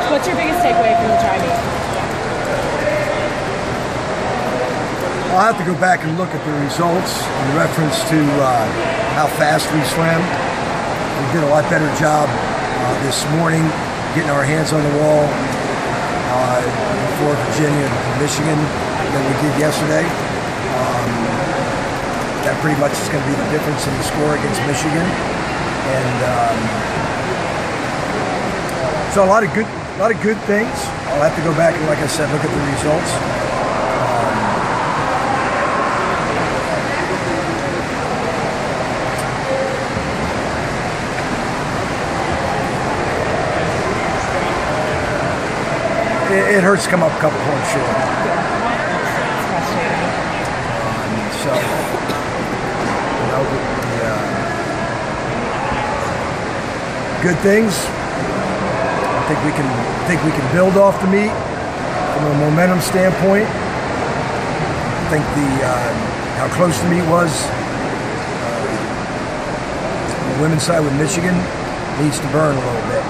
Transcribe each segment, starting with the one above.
What's your biggest takeaway from the tri-meet? I'll have to go back and look at the results in reference to how fast we swam. We did a lot better job this morning getting our hands on the wall before Virginia and Michigan than we did yesterday. That pretty much is going to be the difference in the score against Michigan. And so a lot of good things. I'll have to go back and, like I said, look at the results. It hurts to come up a couple points short. It's frustrating. So, you know, good things. I think we can build off the meet from a momentum standpoint. I think how close the meet was. The women's side with Michigan needs to burn a little bit.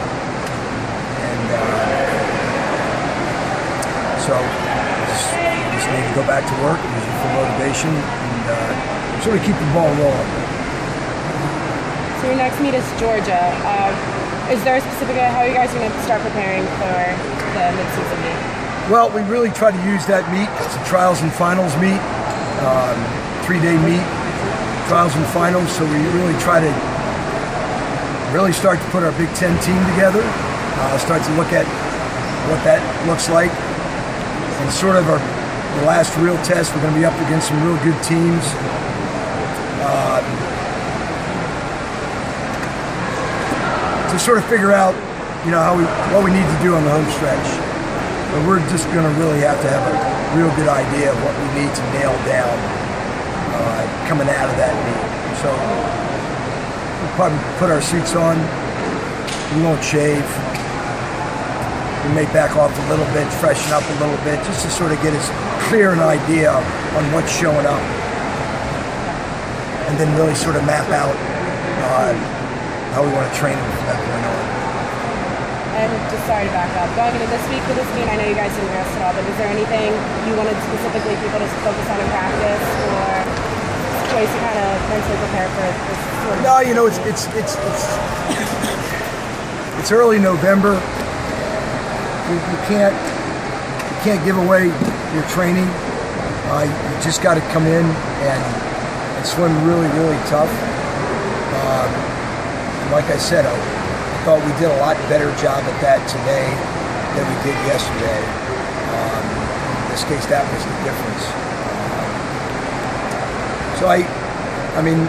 So just need to go back to work, use it for motivation, and sort of keep the ball rolling. So your next meet is Georgia. Is there a specific how you guys are going to start preparing for the midseason meet? Well, we really try to use that meet. It's a trials and finals meet, 3-day meet, trials and finals. So we really try to start to put our Big Ten team together, start to look at what that looks like. And sort of the last real test, we're going to be up against some real good teams. To sort of figure out, you know, what we need to do on the home stretch. But we're just going to really have to have a real good idea of what we need to nail down coming out of that meet. So we'll probably put our suits on. We won't shave. We may back off a little bit, freshen up a little bit, just to sort of get as clear an idea on what's showing up. And then really sort of map out how we want to train them from that point on. And just sorry to back up, going into this week with this meet, I know you guys didn't rest at all, but is there anything you wanted specifically people to focus on in practice, or ways to kind of mentally prepare for this sort of? No, you know, it's early November. You can't give away your training. You just got to come in and swim really, really tough. Like I said, I thought we did a lot better job at that today than we did yesterday. In this case, that was the difference. So I mean,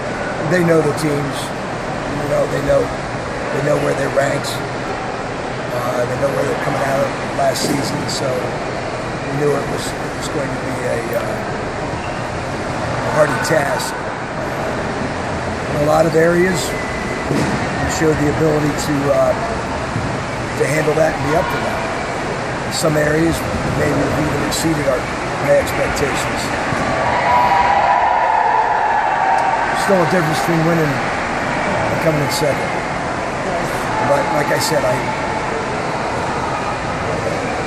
they know the teams. You know, they know where they're ranked. They know where they're coming out of last season, so we knew it was going to be a hardy task. In a lot of areas, we showed the ability to handle that and be up to that. In some areas, maybe we've even exceeded my expectations. Still a difference between winning and coming in second. But like I said,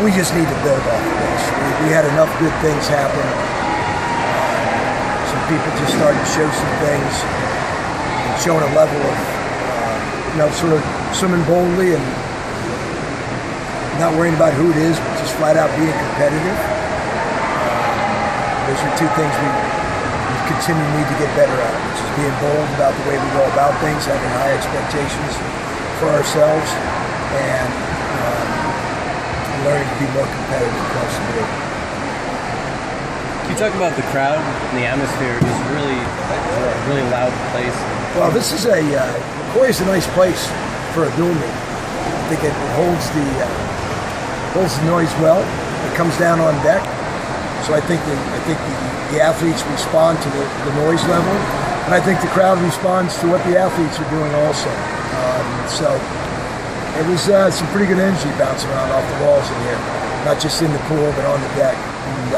we just need to build off of this. We had enough good things happen. Some people just started to show some things and showing a level of, sort of swimming boldly and not worrying about who it is, but just flat out being competitive. Those are two things we continue to need to get better at, which is being bold about the way we go about things, having high expectations for ourselves, and learning to be more competitive across the board. Can you talk about the crowd and the atmosphere? It was a really loud place. Well, this is Hawaii is a nice place for a dual meet. I think it holds the noise well. It comes down on deck, so I think the athletes respond to the noise level, and I think the crowd responds to what the athletes are doing also. So it was some pretty good energy bouncing around off the walls in here, not just in the pool, but on the deck. And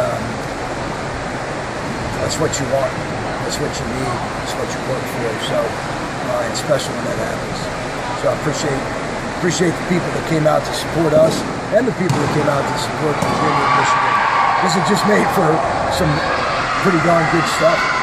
that's what you want. That's what you need. That's what you work for. So it's special when that happens. So I appreciate appreciate the people that came out to support us and the people that came out to support Virginia and Michigan. This is just made for some pretty darn good stuff.